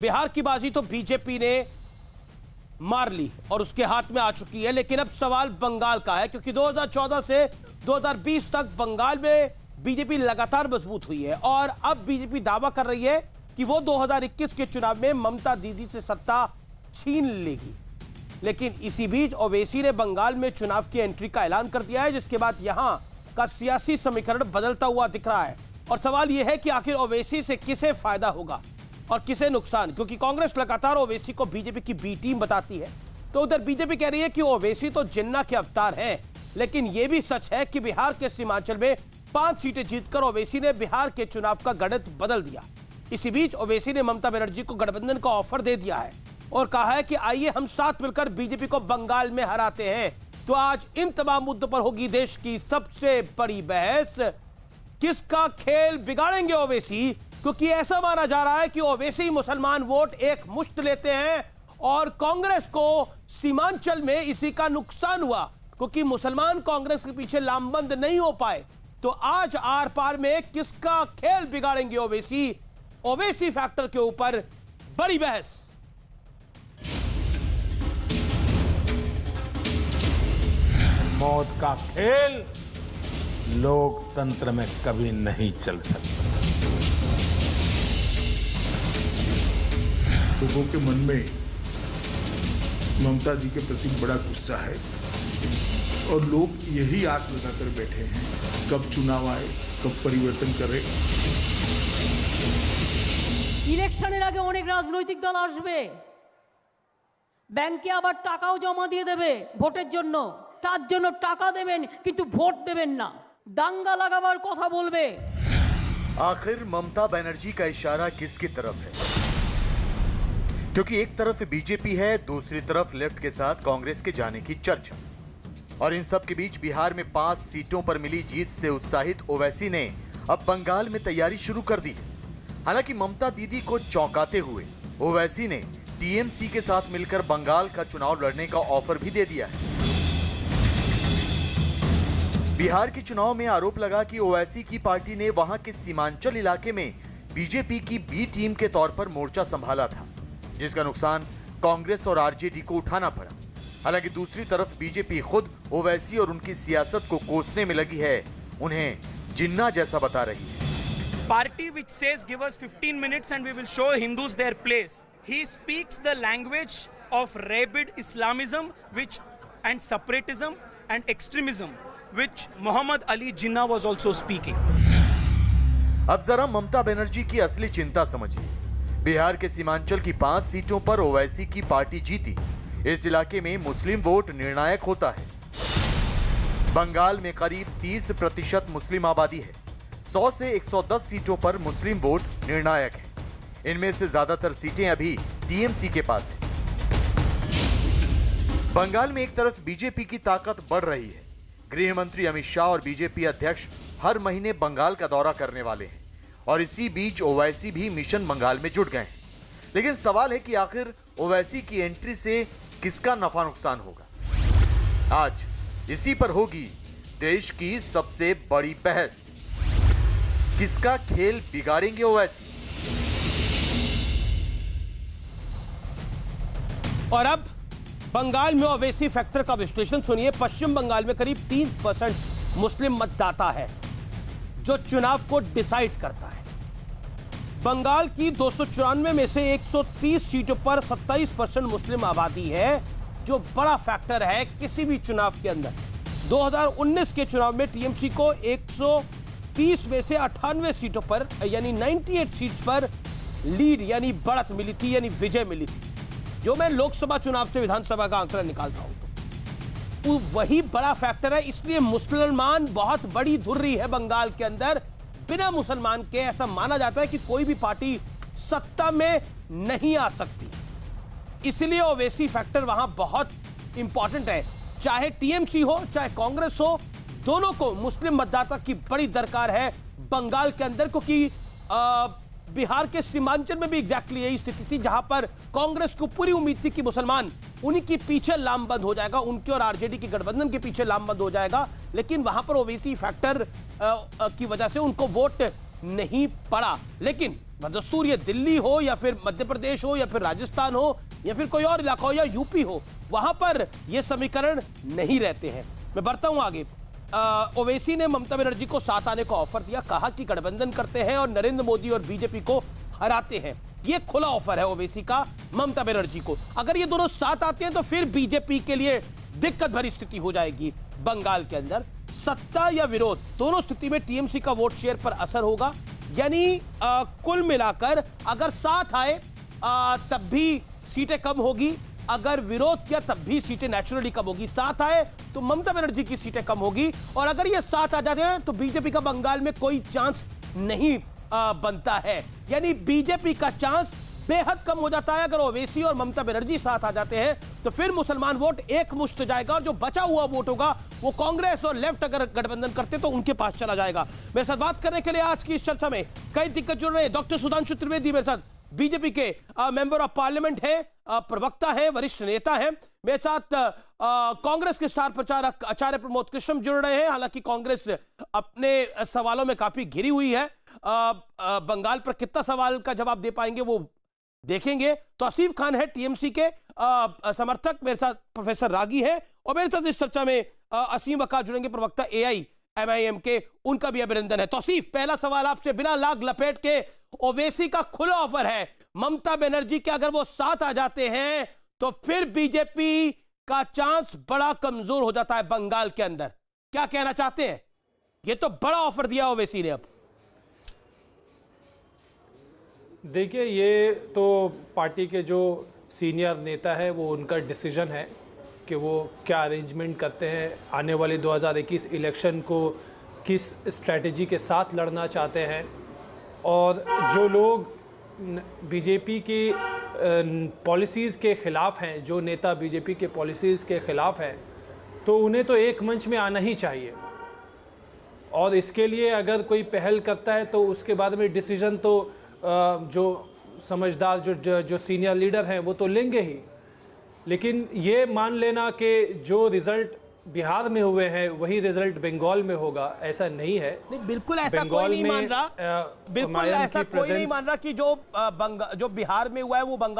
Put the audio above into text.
बिहार की बाजी तो बीजेपी ने मार ली और उसके हाथ में आ चुकी है, लेकिन अब सवाल बंगाल का है, क्योंकि 2014 से 2020 तक बंगाल में बीजेपी लगातार मजबूत हुई है और अब बीजेपी दावा कर रही है कि वो 2021 के चुनाव में ममता दीदी से सत्ता छीन लेगी। लेकिन इसी बीच ओवैसी ने बंगाल में चुनाव की एंट्री का ऐलान कर दिया है, जिसके बाद यहां का सियासी समीकरण बदलता हुआ दिख रहा है। और सवाल यह है कि आखिर ओवैसी से किसे फायदा होगा और किसे नुकसान, क्योंकि कांग्रेस लगातार ओवैसी को बीजेपी की बी टीम बताती है, तो उधर बीजेपी कह रही है कि ओवैसी तो जिन्ना के अवतार हैं। लेकिन यह भी सच है कि बिहार के सीमांचल में 5 सीटें जीतकर ओवैसी ने बिहार के चुनाव का गणित बदल दिया। इसी बीच ओवैसी ने ममता बनर्जी को गठबंधन का ऑफर दे दिया है और कहा है कि आइए हम साथ मिलकर बीजेपी को बंगाल में हराते हैं। तो आज इन तमाम मुद्दों पर होगी देश की सबसे बड़ी बहस, किसका खेल बिगाड़ेंगे ओवैसी, क्योंकि ऐसा माना जा रहा है कि ओवैसी मुसलमान वोट एक मुश्त लेते हैं और कांग्रेस को सीमांचल में इसी का नुकसान हुआ, क्योंकि मुसलमान कांग्रेस के पीछे लामबंद नहीं हो पाए। तो आज आर पार में किसका खेल बिगाड़ेंगे ओवैसी, ओवैसी फैक्टर के ऊपर बड़ी बहस। मौत का खेल लोकतंत्र में कभी नहीं चल सकता। लोगों के मन में ममता जी के प्रति बड़ा गुस्सा है और लोग यही आस लगाकर बैठे हैं कब चुनाव आए, कब परिवर्तन करे। ইলেকশনের আগে অনেক রাজনৈতিক দল আসবে, ব্যাংকে আবার টাকাও জমা দিয়ে দেবে ভোটের জন্য, তার জন্য টাকা দেবেন কিন্তু ভোট দেবেন না, দাঙ্গা লাগাবার কথা বলবে। आखिर ममता बनर्जी का इशारा किसकी तरफ है? क्योंकि एक तरफ बीजेपी है, दूसरी तरफ लेफ्ट के साथ कांग्रेस के जाने की चर्चा। और इन सब के बीच बिहार में 5 सीटों पर मिली जीत से उत्साहित ओवैसी ने अब बंगाल में तैयारी शुरू कर दी है। हालांकि ममता दीदी को चौंकाते हुए ओवैसी ने टीएमसी के साथ मिलकर बंगाल का चुनाव लड़ने का ऑफर भी दे दिया है। बिहार के चुनाव में आरोप लगा कि ओवैसी की पार्टी ने वहां के सीमांचल इलाके में बीजेपी की बी टीम के तौर पर मोर्चा संभाला था, जिसका नुकसान कांग्रेस और आरजेडी को उठाना पड़ा। हालांकि दूसरी तरफ बीजेपी खुद ओवैसी और उनकी सियासत को कोसने में लगी है, उन्हें जिन्ना जैसा बता रही है। Party which says give us 15 minutes and we will show Hindus their place. He speaks the language of rabid Islamism and separatism and extremism which Muhammad Ali Jinnah was also speaking. अब जरा ममता बनर्जी की असली चिंता समझिए। बिहार के सीमांचल की 5 सीटों पर ओवैसी की पार्टी जीती। इस इलाके में मुस्लिम वोट निर्णायक होता है। बंगाल में करीब 30% मुस्लिम आबादी है। 100 से 110 सीटों पर मुस्लिम वोट निर्णायक है। इनमें से ज्यादातर सीटें अभी टीएमसी के पास है। बंगाल में एक तरफ बीजेपी की ताकत बढ़ रही है। गृह मंत्री अमित शाह और बीजेपी अध्यक्ष हर महीने बंगाल का दौरा करने वाले हैं और इसी बीच ओवैसी भी मिशन बंगाल में जुट गए हैं। लेकिन सवाल है कि आखिर ओवैसी की एंट्री से किसका नफा नुकसान होगा। आज इसी पर होगी देश की सबसे बड़ी बहस, किसका खेल बिगाड़ेंगे ओवैसी। और अब बंगाल में ओवैसी फैक्टर का विश्लेषण सुनिए। पश्चिम बंगाल में करीब 30% मुस्लिम मतदाता है जो चुनाव को डिसाइड करता है। बंगाल की 294 में से 130 सीटों पर 27% मुस्लिम आबादी है, जो बड़ा फैक्टर है किसी भी चुनाव के अंदर। 2019 के चुनाव में टीएमसी को 130 में से 98 सीटों पर यानी 98 सीट्स पर लीड यानी बढ़त मिली थी, यानी विजय मिली थी। जो मैं लोकसभा चुनाव से विधानसभा का आंकड़ा निकालता हूं तो वही बड़ा फैक्टर है। इसलिए मुसलमान बहुत बड़ी धुर्री है बंगाल के अंदर। बिना मुसलमान के ऐसा माना जाता है कि कोई भी पार्टी सत्ता में नहीं आ सकती। इसलिए ओवैसी फैक्टर वहां बहुत इंपॉर्टेंट है। चाहे टीएमसी हो चाहे कांग्रेस हो, दोनों को मुस्लिम मतदाता की बड़ी दरकार है बंगाल के अंदर, क्योंकि बिहार के सीमांचल में भी एग्जैक्टली यही स्थिति थी, जहां पर कांग्रेस को पूरी उम्मीद थी कि मुसलमान उन्हीं के पीछे लामबंद हो जाएगा, उनके और आरजेडी के गठबंधन के पीछे लामबंद हो जाएगा। लेकिन वहां पर ओवैसी फैक्टर की वजह से उनको वोट नहीं पड़ा। लेकिन बदस्तूर ये दिल्ली हो या फिर मध्य प्रदेश हो या फिर राजस्थान हो या फिर कोई और इलाका हो या यूपी हो, वहां पर ये समीकरण नहीं रहते हैं। मैं बढ़ता हूं आगे। ओवैसी ने ममता बनर्जी को साथ आने का ऑफर दिया, कहा कि गठबंधन करते हैं और नरेंद्र मोदी और बीजेपी को हराते हैं। ये खुला ऑफर है ओवैसी का ममता बनर्जी को। अगर ये दोनों साथ आते हैं तो फिर बीजेपी के लिए दिक्कत भरी स्थिति हो जाएगी। बंगाल के अंदर सत्ता या विरोध दोनों स्थिति में टीएमसी का वोट शेयर पर असर होगा। यानी कुल मिलाकर अगर साथ आए तब भी सीटें कम होगी, अगर विरोध किया तब भी सीटें नेचुरली कम होगी। साथ आए तो ममता बनर्जी की सीटें कम होगी, और अगर ये साथ आ जाते हैं तो बीजेपी का बंगाल में कोई चांस नहीं बनता है। यानी बीजेपी का चांस बेहद कम हो जाता है। अगर ओवैसी और ममता बनर्जी साथ आ जाते हैं तो फिर मुसलमान वोट एक मुश्त जाएगा, और जो बचा हुआ वोट होगा वो कांग्रेस और लेफ्ट अगर गठबंधन करते तो उनके पास चला जाएगा। मेरे साथ बात करने के लिए आज की इस चर्चा में कई दिग्गज जुड़ रहे हैं। डॉक्टर सुधांशु त्रिवेदी मेरे साथ, बीजेपी के मेंबर ऑफ पार्लियामेंट है, प्रवक्ता है, वरिष्ठ नेता है। मेरे साथ कांग्रेस के स्टार प्रचारक आचार्य प्रमोद कृष्ण जुड़ रहे हैं। हालांकि कांग्रेस अपने सवालों में काफी घिरी हुई है, बंगाल पर कितना सवाल का जवाब दे पाएंगे वो देखेंगे। तो आसिफ खान है टीएमसी के समर्थक, मेरे साथ प्रोफेसर रागी है, और मेरे साथ इस चर्चा में असीम वक़ास जुड़ेंगे, प्रवक्ता AIMIM के, उनका भी अभिनंदन है। तो आसिफ, पहला सवाल आपसे बिना लाग लपेट के, ओवैसी का खुला ऑफर है ममता बनर्जी के, अगर वो साथ आ जाते हैं तो फिर बीजेपी का चांस बड़ा कमजोर हो जाता है बंगाल के अंदर। क्या कहना चाहते हैं? ये तो बड़ा ऑफर दिया ओवैसी ने। अब देखिए, ये तो पार्टी के जो सीनियर नेता है वो उनका डिसीजन है कि वो क्या अरेंजमेंट करते हैं, आने वाले 2021 इलेक्शन को किस स्ट्रेटजी के साथ लड़ना चाहते हैं। और जो लोग बीजेपी की पॉलिसीज़ के ख़िलाफ़ हैं, जो नेता बीजेपी के पॉलिसीज़ के ख़िलाफ़ हैं, तो उन्हें तो एक मंच में आना ही चाहिए। और इसके लिए अगर कोई पहल करता है तो उसके बाद में डिसीजन तो जो समझदार जो सीनियर लीडर हैं वो तो लेंगे ही। लेकिन ये मान लेना कि जो रिज़ल्ट बिहार में हुए हैं वही रिजल्ट बंगाल में होगा, ऐसा नहीं है। नहीं, बिल्कुल ऐसा कोई नहीं मान रहा, बिल्कुल ऐसा कोई नहीं मान रहा कि जो बिहार में हुआ है वो बंगाल